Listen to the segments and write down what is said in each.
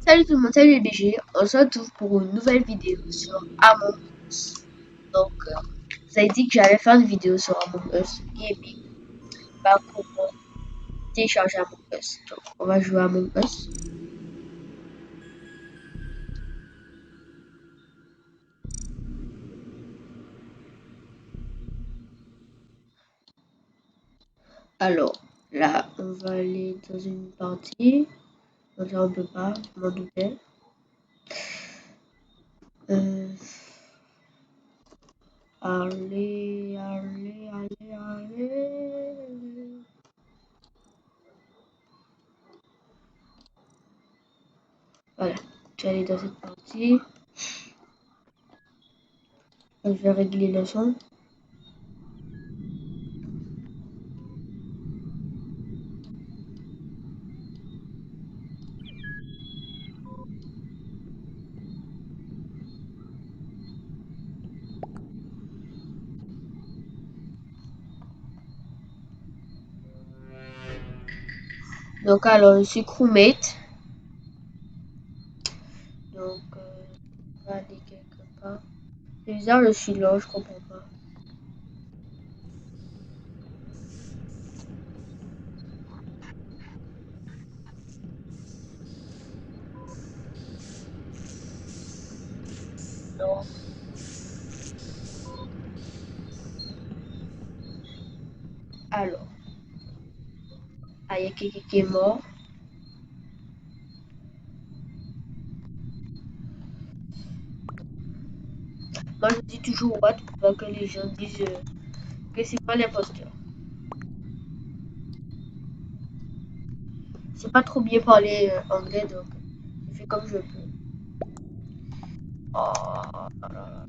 Salut tout le monde, salut les BG, on se retrouve pour une nouvelle vidéo sur Among Us. Donc, vous avez dit que j'allais faire une vidéo sur Among Us Gaming. Bah, comment télécharger Among Us. Donc, on va jouer à Among Us. Alors, là, on va aller dans une partie. Donc là, on peut pas, je m'en doutais. Allez. Voilà, je vais aller dans cette partie. Je vais régler le son. Donc, alors, je suis crewmate. Donc, on va aller quelque part. C'est bizarre, je suis là, je comprends pas. Non. Alors, il y a quelqu'un qui est mort. Moi, je dis toujours what pour pas que les gens disent que c'est pas l'imposteur. C'est pas trop bien parler anglais, donc je fais comme je peux. Oh là là.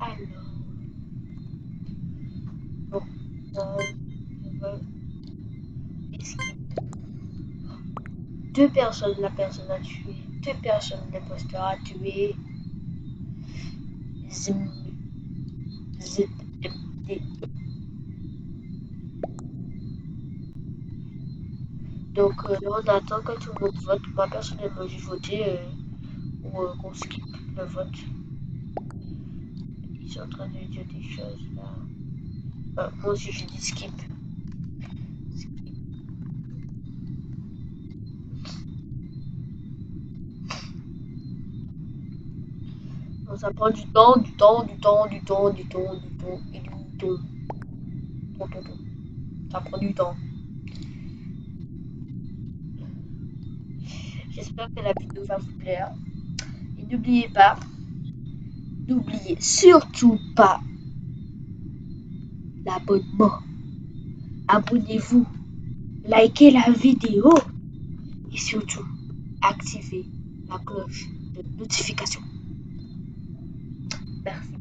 Alors, bon, je veux esquive. Deux personnes, la personne a tué. Deux personnes, l'imposteur a tué. Zim, zit, zit. Donc là, on attend que tout le monde vote. Moi, personnellement, j'ai voté pour qu'on skip le vote. Ils sont en train de dire des choses là. Moi aussi, j'ai dit skip. Bon, ça prend du temps et du temps. Ça prend du temps. J'espère que la vidéo va vous plaire. Et n'oubliez surtout pas l'abonnement. Abonnez-vous, likez la vidéo et surtout activez la cloche de notification. Merci.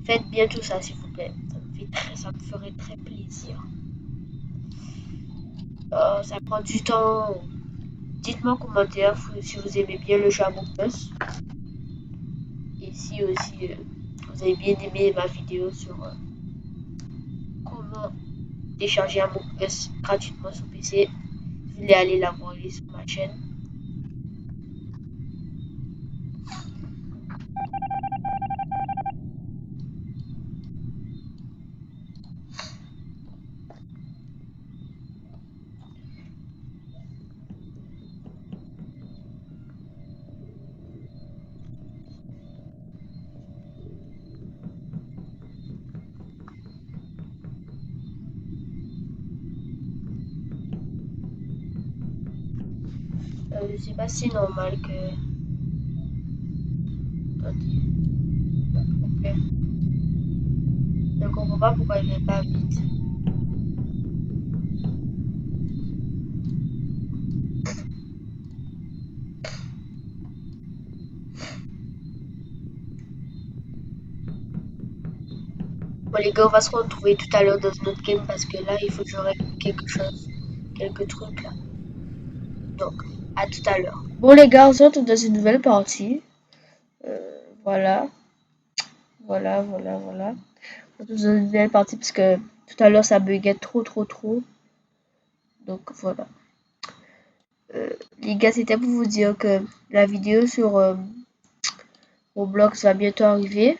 Faites bien tout ça s'il vous plaît. Ça me ferait très plaisir. Ça prend du temps. Dites-moi en commentaire si vous aimez bien le jeu Among Us. Et si aussi vous avez bien aimé ma vidéo sur comment télécharger Among Us gratuitement sur PC, vous voulez aller la voir sur ma chaîne. Je sais pas si c'est normal que. Attendez, problème. Je ne comprends pas pourquoi il vient pas vite. Bon les gars, on va se retrouver tout à l'heure dans une autre game parce que là, il faut que je règle quelque chose, quelques trucs là. Donc, à tout à l'heure. Bon les gars, on se retrouve dans une nouvelle partie. Voilà, voilà. On se retrouve dans une nouvelle partie parce que tout à l'heure, ça buguait trop. Donc voilà. Les gars, c'était pour vous dire que la vidéo sur Roblox va bientôt arriver.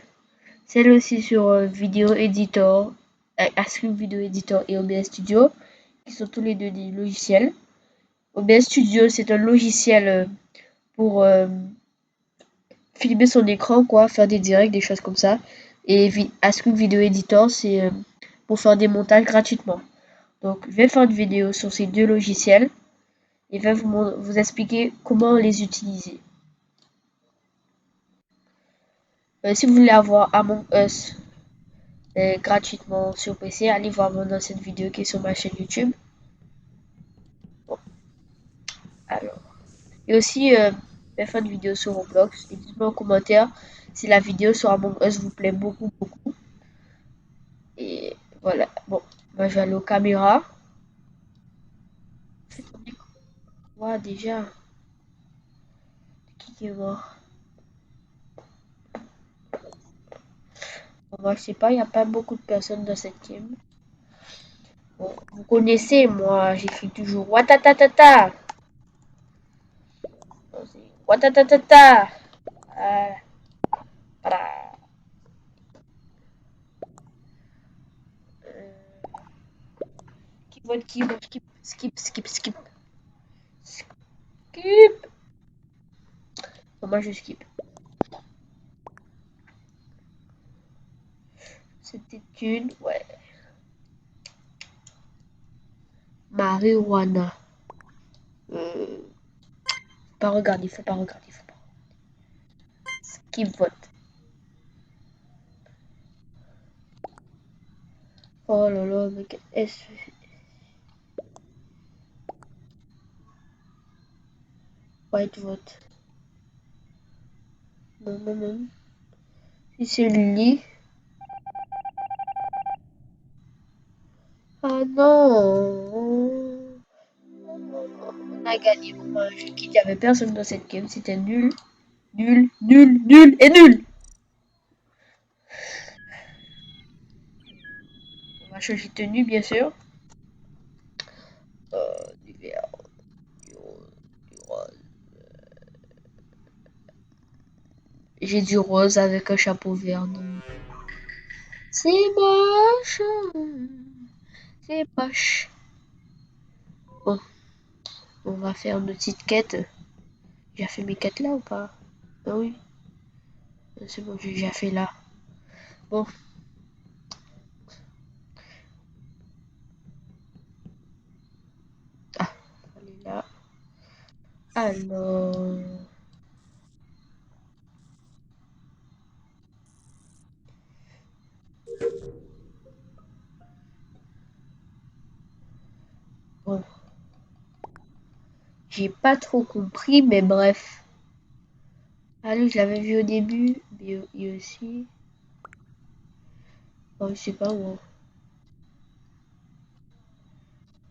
Celle aussi sur Video Editor, Ascript Video Editor et OBS Studio, qui sont tous les deux des logiciels. OBS Studio, c'est un logiciel pour filmer son écran, quoi, faire des directs, des choses comme ça. Et Ascript Video Editor, c'est pour faire des montages gratuitement. Donc, je vais faire une vidéo sur ces deux logiciels et je vais vous expliquer comment les utiliser. Si vous voulez avoir Among Us gratuitement sur PC, allez voir mon ancienne vidéo qui est sur ma chaîne YouTube. Bon, alors. Et aussi, faire une vidéo sur Roblox. Et dites-moi en commentaire si la vidéo sur Among Us vous plaît beaucoup. Et voilà. Bon, moi je vais aller aux caméras. Ouais, déjà. Qui est mort? Bon, moi je sais pas, il n'y a pas beaucoup de personnes dans cette game. Bon, vous connaissez, moi j'écris toujours Watatatata. Watatatata. Voilà. Keyboard, skip. Skip. Bon, moi je skip. C'était une, ouais. Marijuana. Faut pas regarder. Skip vote. Oh là là, mais qu'est-ce que white vote. Non. Si c'est le lit. Ah non. On a gagné. Moi, je quitte. Il n'y avait personne dans cette game. C'était nul. Nul. On va changer de tenue, bien sûr. Du vert, du rose. J'ai du rose avec un chapeau vert. Non. C'est moche. C'est moche. Bon, on va faire une petite quête. J'ai fait mes quêtes là ou pas? Ah oui. C'est bon, j'ai déjà fait là. Bon. Ah, elle est là. Alors. Bon. J'ai pas trop compris, mais bref. Allez, je l'avais vu au début. BOI aussi. Oh, je sais pas moi.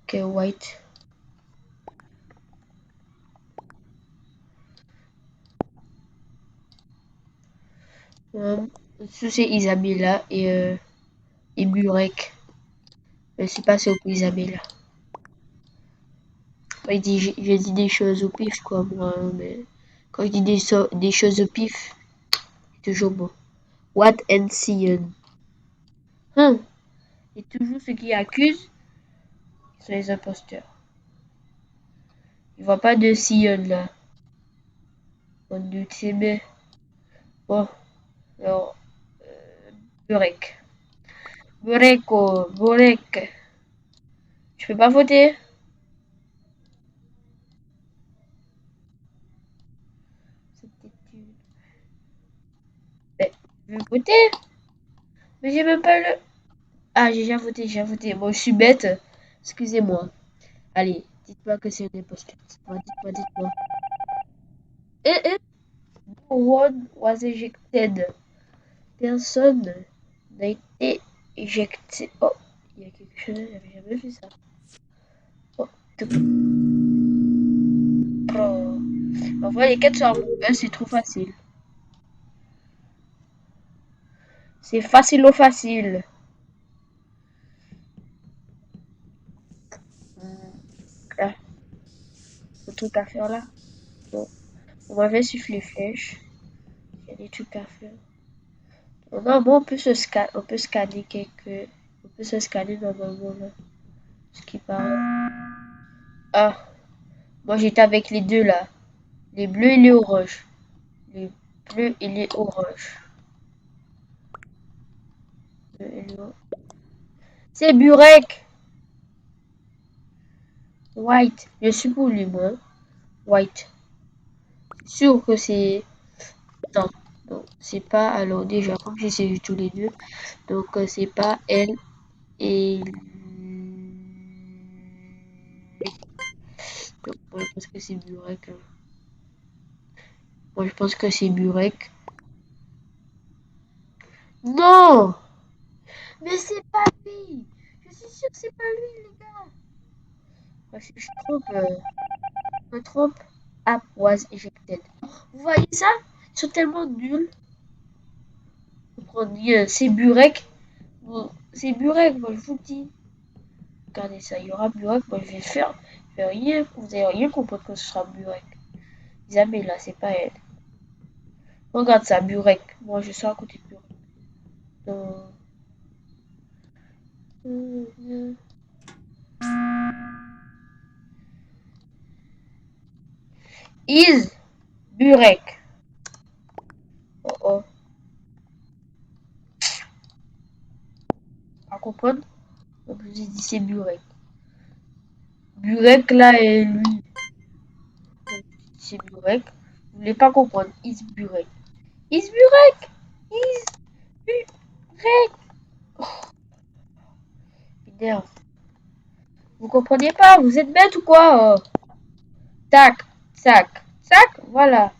Ok, white. Ça c'est Isabella et Burek. Je sais pas c'est où Isabella. J'ai dit des choses au pif quoi moi, mais quand je dis des choses au pif, c'est toujours bon. What and Sion. Et toujours ceux qui accusent sont les imposteurs. Il voit pas de Sion là. On doute c'est mais bon. Alors, Burek. Burek. Tu peux pas voter? C'était une. Mais, je veux voter? Mais j'ai même pas le. Ah, j'ai déjà voté. Bon, je suis bête. Excusez-moi. Allez, dites-moi que c'est un imposteur. Dites-moi. No one was ejected. Personne n'a été éjecter. Oh, il y a quelque chose, j'avais jamais vu ça. Oh, pro. Envoie les quêtes sur Among Us, c'est trop facile. C'est facile au facile. Là, le truc à faire là. Bon, on m'avait suivre les flèches. Il y a des trucs à faire. Normalement, on peut scanner quelques. On peut se scanner normalement là. Ce qui paraît. Ah, moi j'étais avec les deux là. Les bleus et les oranges. Les bleus et les oranges. C'est Burek! White. Je suis pour lui, moi. White. Sûr que c'est. Non. Non, c'est pas. Alors, déjà, comme j'ai vu tous les deux. Donc, c'est pas elle et. Donc, moi, je pense que c'est Burek. Hein. Moi, je pense que c'est Burek. Non! Mais c'est pas lui! Je suis sûr que c'est pas lui, les gars! Parce que je trompe. App was ejected. Vous voyez ça? Ils sont tellement nuls. C'est Burek. Bon, c'est Burek, moi je vous dis. Regardez ça, il y aura Burek, moi je vais faire. Je vais rien, vous allez rien comprendre que ce sera Burek. Isabella, c'est pas elle. Regarde ça, Burek. Moi je suis à côté de Burek. Donc, Is Burek. Oh oh, pas comprendre? Donc je dis c'est Burek. Burek là et lui. Donc, c'est Burek. Vous voulez pas comprendre? Is Burek. Is Burek. Is Burek. Énerve. Vous comprenez pas? Vous êtes bête ou quoi? Tac, tac, tac, voilà.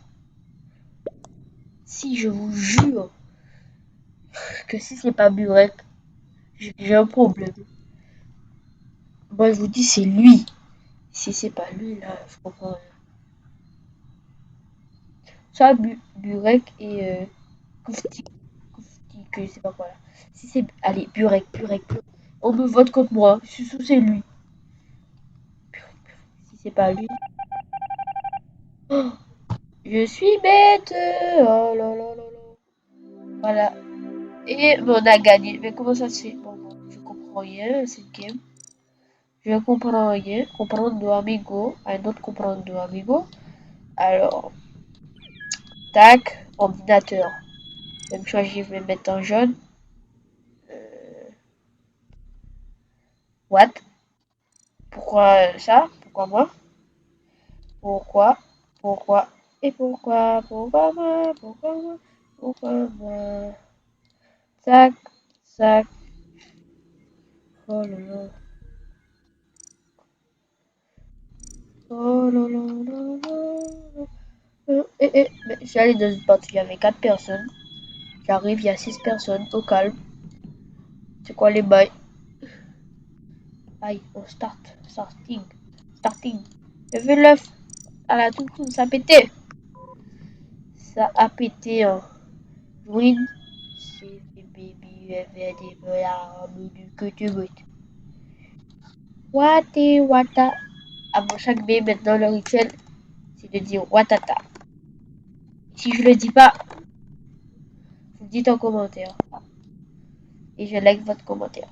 Si je vous jure que si c'est pas Burek, j'ai un problème. Moi je vous dis c'est lui. Si c'est pas lui là, je comprends rien. Soit Burek et Koufti, que c'est pas quoi là. Si c'est allez Burek, Burek. On me vote contre moi. Je suis sous c'est lui. Si c'est pas lui. Oh, je suis bête. Oh là là là là. Voilà. Et bon, on a gagné. Mais comment ça se fait? Bon, je comprends rien, cette game. Je comprends rien. Comprendre amigo. Un autre comprendre amigo. Alors, tac, ordinateur. Je vais me choisir, je vais me mettre en jaune. What? Pourquoi ça? Pourquoi moi? Pourquoi? Pourquoi? Et pourquoi? Pourquoi moi? Pourquoi moi? Pourquoi moi? Tac, tac. Oh là là. Oh là là là là. Mais j'allais dans une partie, il y avait 4 personnes. J'arrive, il y a 6 personnes, au calme. C'est quoi les bails? Aïe, on starting. Je veux l'œuf à la toute, ça a pété. Ça a pété, hein. Win, c'est baby, des dollars, que tu veux. Wati, wata. Avant chaque B, maintenant, le rituel, c'est de dire watata. Si je le dis pas, vous le dites en commentaire. Et je like votre commentaire.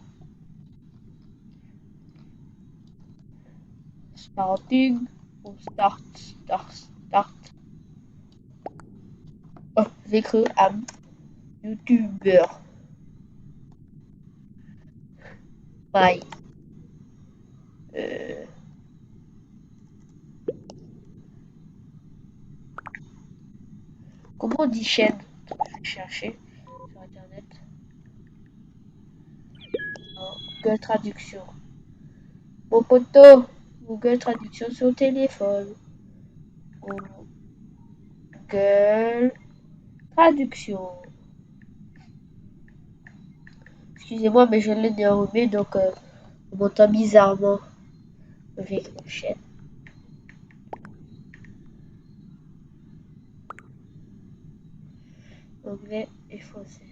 Starting. On start. Oh, j'ai cru à YouTuber. My. Euh, comment on dit chaîne? Je vais chercher sur internet. Oh, Google Traduction. Mon poteau. Google Traduction sur téléphone. Google Traduction. Excusez-moi, mais je l'ai enrhumé, donc on m'entend bizarrement avec mon chien. Anglais et français.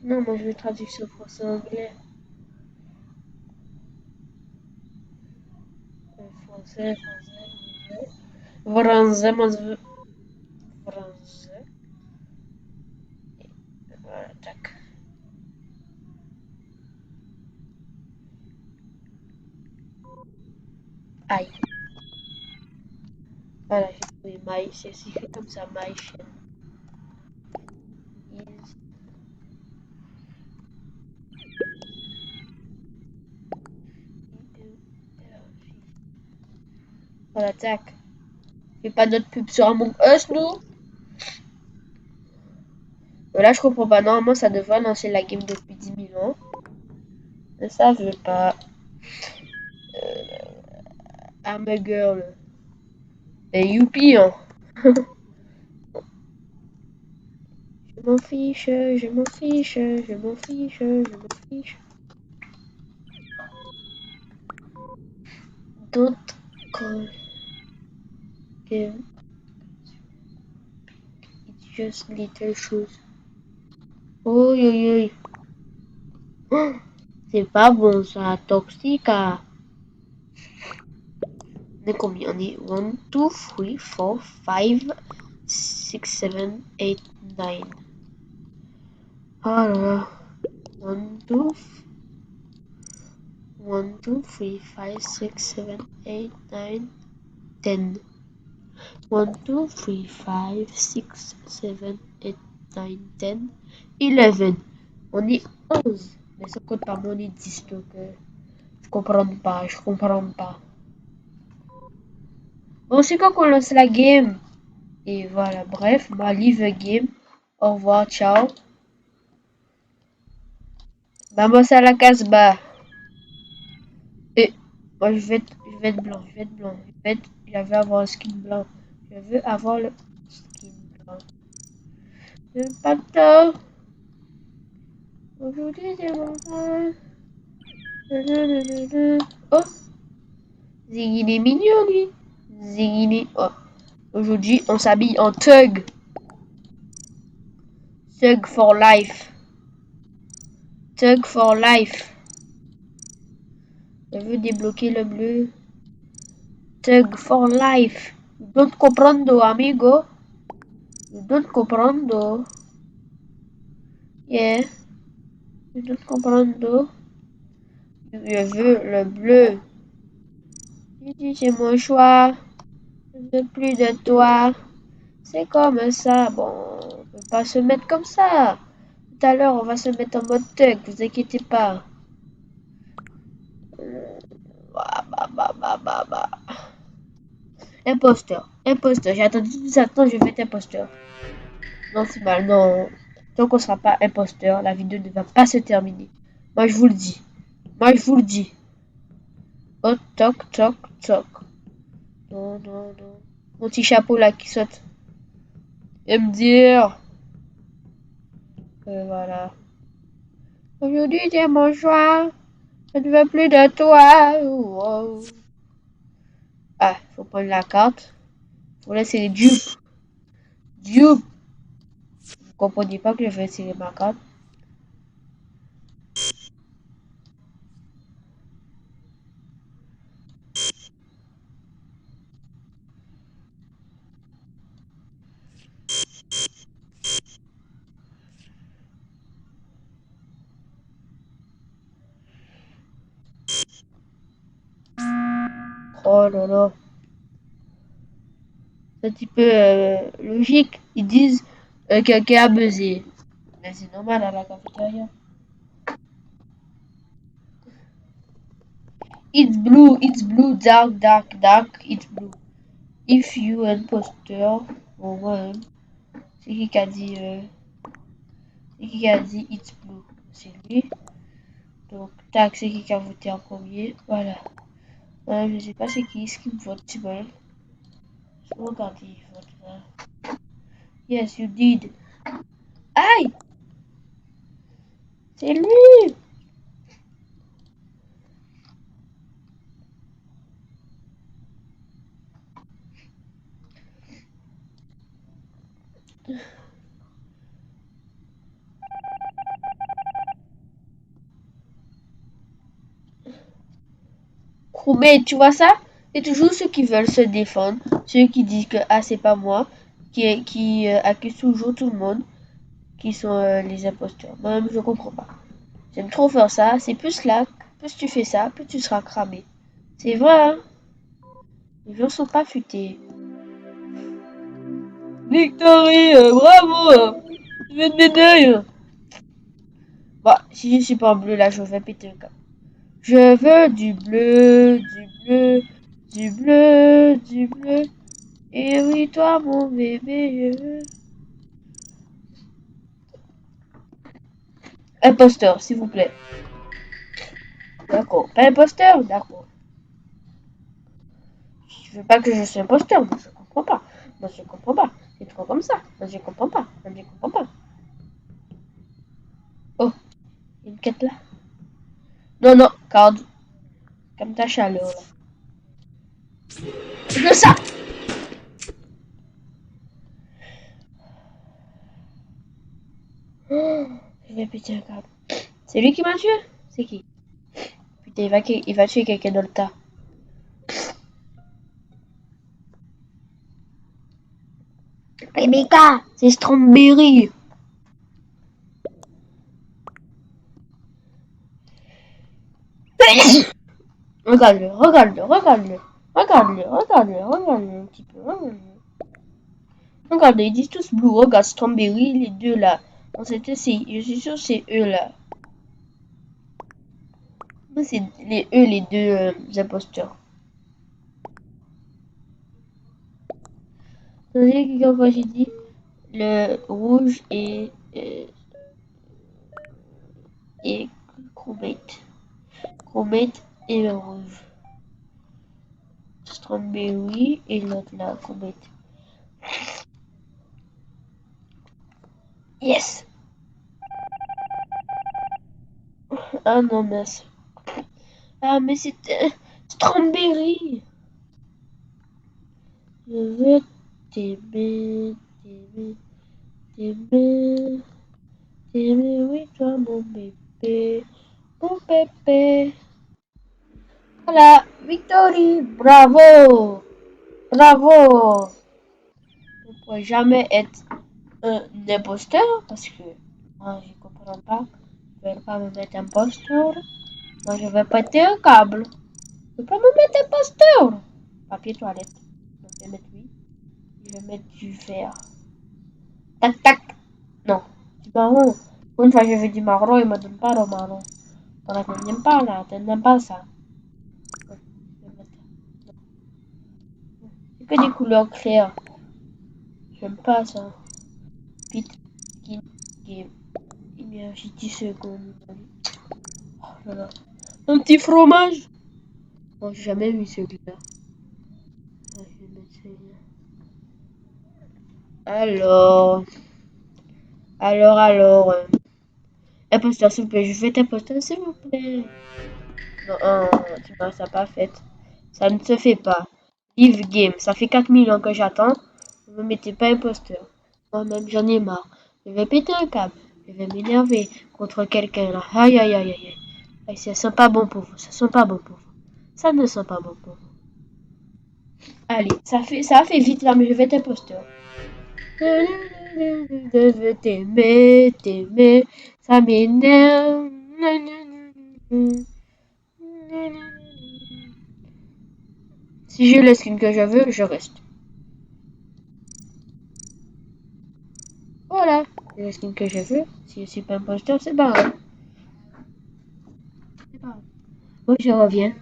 Non, moi je veux traduction français-anglais. Français, français, français. Moi je veux français. Voilà, tac. Aïe. Voilà, j'ai trouvé my. C'est écrit comme ça, my chaîne. Is. Voilà, tac. Fais pas notre pub sur Among Us, nous. Là, je comprends pas. Normalement, ça devrait lancer la game depuis 10 000 ans. Mais ça veut pas. I'm a girl. Et youpi, hein. Je m'en fiche, je m'en fiche, je m'en fiche, je m'en fiche. Don't call him. It's just little shoes. Oh, oui. Oh, c'est pas bon ça, toxique. On est combien? On est 1, 2, 3, 4, 5, 6, 7, 8, 9. Oh là là. 1, 2, 1, 2, 3, 5, 6, 7, 8, 9, 10. 1, 2, 3, 5, 6, 7, 8, 9, 10, 11. On est 11. Mais ça compte pas, moi on est 10. Donc je comprends pas, je comprends pas. Bon, c'est quand qu'on lance la game. Et voilà, bref, ma live game. Au revoir, ciao. Vamos à la Casbah. Et moi je vais être blanc, je vais être blanc. Je veux avoir un skin blanc. Je veux avoir le skin blanc. Le bateau. Aujourd'hui c'est mon frère. Oh, Ziggy il est mignon lui. Ziggy oh. Aujourd'hui on s'habille en thug. Thug for life. Thug for life. Je veux débloquer le bleu. Thug for life. You don't comprendo, amigo. You don't comprendo. Yeah. You don't comprendo. Je veux le bleu. J'ai dit c'est mon choix. Je ne veux plus de toi. C'est comme ça. Bon, on peut pas se mettre comme ça. Tout à l'heure, on va se mettre en mode thug. Vous inquiétez pas. Bah. Imposteur. Imposteur. J'ai attendu tout ça. Attends, je vais être imposteur. Non, c'est mal. Non. Tant qu'on sera pas imposteur, la vidéo ne va pas se terminer. Moi, je vous le dis. Moi, je vous le dis. Oh, toc, toc, toc. Non, non, non. Mon petit chapeau là qui saute. Et me dire. Voilà. Aujourd'hui, c'est mon choix. Je ne veux plus de toi. Wow. Ah, faut prendre la carte. Faut laisser les dupes. Dupes. Vous comprenez pas que je vais tirer ma carte. Oh là là. C'est un petit peu logique. Ils disent quelqu'un a buzzé. Mais c'est normal à la cafétéria. It's blue, dark, dark, dark, it's blue. If you imposteur, bon, ouais, c'est qui a dit, c'est qui a dit it's blue, c'est lui. Donc, tac, c'est qui a voté en premier, voilà. Je sais pas c'est qui me vote, c'est bon. Je vais regarder, il vote là. Yes, you did. Aïe! C'est lui! Mais tu vois ça? C'est toujours ceux qui veulent se défendre, ceux qui disent que ah c'est pas moi, qui accusent toujours tout le monde, qui sont les imposteurs. Moi-même je comprends pas. J'aime trop faire ça. C'est plus là, plus tu fais ça, plus tu seras cramé. C'est vrai, hein? Les gens sont pas futés. Victory, bravo! Je veux une médaille! Bah, si je suis pas en bleu là, je vais péter un câble. Je veux du bleu, du bleu, du bleu, du bleu. Et oui, toi, mon bébé, je veux. Imposteur, s'il vous plaît. D'accord. Pas imposteur? D'accord. Je veux pas que je sois imposteur. Moi, je comprends pas. Moi, je comprends pas. C'est trop comme ça. Moi, je comprends pas. Moi, je comprends pas. Oh, il y a une quête là. Non, non, corde. Comme ta chaleur là. C'est que ça! Oh, je vais péter un câble. C'est lui qui m'a tué? C'est qui? Putain, il va tuer quelqu'un dans le tas. Rebecca, c'est Strawberry. Regarde-le, regarde-le, regarde-le. Regarde-le, regarde-le, regarde-le un petit peu. Regarde, ils disent tous Blue. Regarde, Strawberry, les deux là. On s'était je suis sûr que c'est eux là. Moi, c'est eux les deux imposteurs. Vous savez quand j'ai dit le rouge et Chromate. Chromate et le rouge. Strawberry et l'autre là, Chromate. Yes! Ah non, mince. Ah, mais c'était Strawberry! Je veux t'aimer, t'aimer, t'aimer, t'aimer, oui, toi, mon bébé, mon bébé. Voilà, victory, bravo, bravo. On ne pourrait jamais être un imposteur parce que moi, je comprends pas. Je vais pas me mettre imposteur. Moi, je vais péter un câble. Je peux pas me mettre imposteur. Papier toilette. Donc, je vais mettre oui. Je vais mettre du vert. Tac, tac. Non, du marron. Une fois, je veux du marron, il me donne pas le marron. Voilà, tu n'aimes pas là, tu n'aimes pas ça. Ouais, je vais mettre. C'est que des couleurs claires. J'aime pas ça. Pit, skin, game. Énergie 10 secondes. Oh là là. Un petit fromage. Bon, j'ai jamais vu celui-là. Ah, je vais mettre celui-là. Alors, alors. Imposteur, s'il vous plaît, je vais t'imposteur, s'il vous plaît. Non, tu m'as ça pas fait. Ça ne se fait pas. Live game, ça fait 4000 ans que j'attends. Ne me mettez pas imposteur. Moi-même, j'en ai marre. Je vais péter un câble. Je vais m'énerver contre quelqu'un là. Aïe, aïe, aïe, aïe. Aïe, ça sent pas bon pour vous. Ça sent pas bon pour vous. Ça ne sent pas bon pour vous. Allez, ça a fait vite là, mais je vais être imposteur. Je veux t'aimer, t'aimer. Ça m'énerve. Si j'ai le skin que je veux, je reste. Voilà. C'est le skin que je veux. Si je suis pas imposteur, c'est pas grave. C'est pas grave. Bon, je reviens.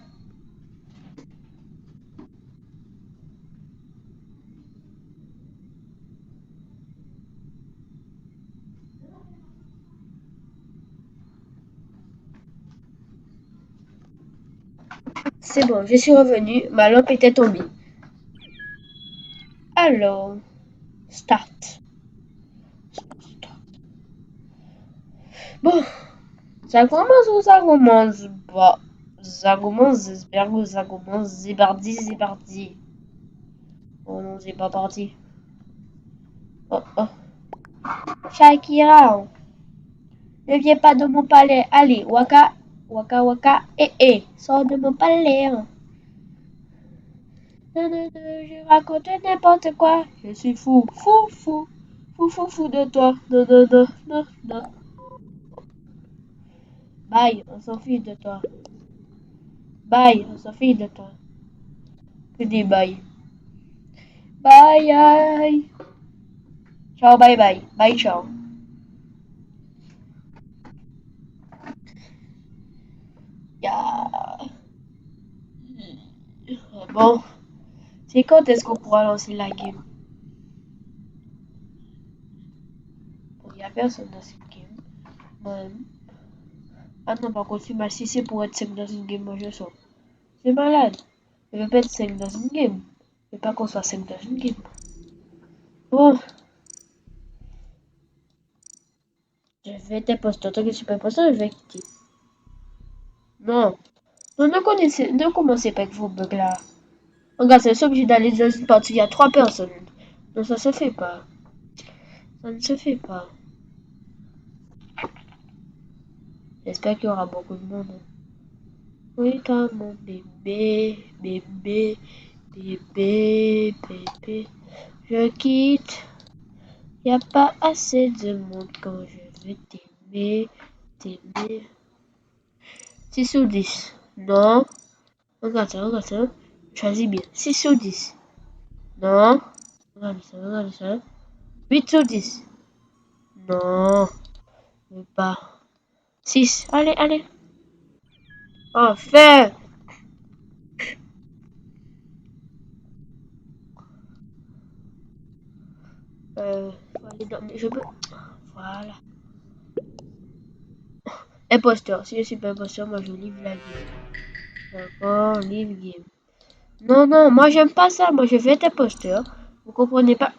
C'est bon, je suis revenu. Ma lampe était tombée. Alors, start. Bon, ça commence ou ça commence pas? Ça commence, j'espère que ça commence. C'est parti, c'est parti. Oh non, c'est pas parti. Oh, oh. Shakira, ne viens pas de mon palais. Allez, waka, waka, waka, sors de mon palais. Non, non, non, je raconte n'importe quoi. Je suis fou, fou, fou, fou, fou, fou de toi. Non, non, non, non, non. Bye, on s'en fiche de toi. Bye, on s'en fiche de toi. Que dis bye. Bye, bye. Ciao, bye, bye. Bye, ciao. Ya. Bon, c'est quand est-ce qu'on pourra lancer la game? Bon, il n'y a personne dans cette game. Moi-même. Ah non, par contre, si c'est pour être 5 dans une game, moi je sors. C'est malade. Je veux pas être 5 dans une game. Je veux pas qu'on soit 5 dans une game. Bon, je vais t'imposter. Tant que je suis pas imposteur, je vais quitter. Non. Non, ne commencez pas avec vos bugs là. Regarde, c'est obligé d'aller dans une partie, il y a 3 personnes. Non, ça se fait pas. Ça ne se fait pas. J'espère qu'il y aura beaucoup de monde. Oui, toi, mon bébé, bébé, bébé, bébé. Je quitte. Y a pas assez de monde quand je veux t'aimer, t'aimer. 6 sur 10. Non. Regarde ça, regarde ça. Choisis bien. 6 sur 10. Non. Regarde ça, regarde ça. 8 sur 10. Non. Je veux pas. 6. Allez, allez. Enfin. Faut aller dans... Je peux... Voilà. Imposteur. Si je suis pas imposteur, moi je livre la game. D'accord, livre game. Non, non, moi j'aime pas ça. Moi je vais être imposteur. Vous comprenez pas?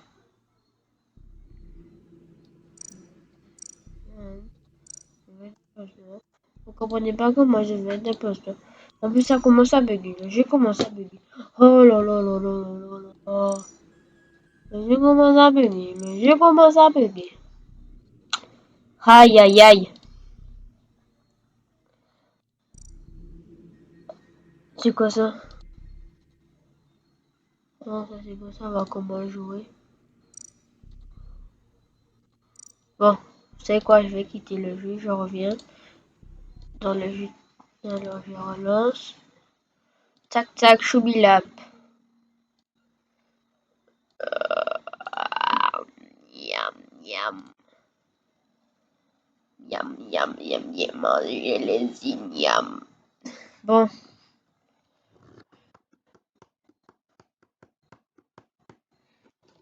Vous comprenez pas comment je vais être imposteur. En plus, ça commence à bugger. J'ai commencé à bugger. Oh là là là là là là là. J'ai commencé à bugger. Mais j'ai commencé à bugger. Aïe aïe aïe. C'est quoi ça? Non, ça c'est pas ça. On va comment jouer. Bon, vous savez quoi? Je vais quitter le jeu. Je reviens dans le jeu. Alors, je relance. Tac tac, choubilap. Yam yam. Yam yam yam yam. Manger les ignames. Bon.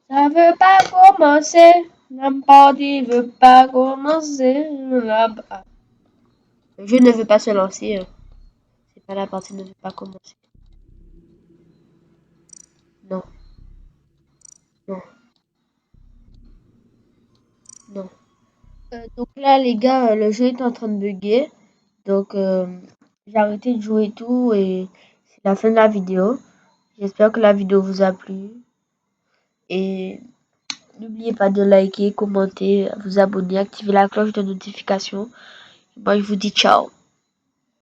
Ça veut pas commencer. La partie veut pas commencer. Le jeu ne veut pas se lancer. C'est pas la partie ne veut pas commencer. Non, non, non. Donc là, les gars, le jeu est en train de bugger. Donc, j'ai arrêté de jouer et tout. Et c'est la fin de la vidéo. J'espère que la vidéo vous a plu. Et n'oubliez pas de liker, commenter, vous abonner, activer la cloche de notification. Moi, je vous dis ciao.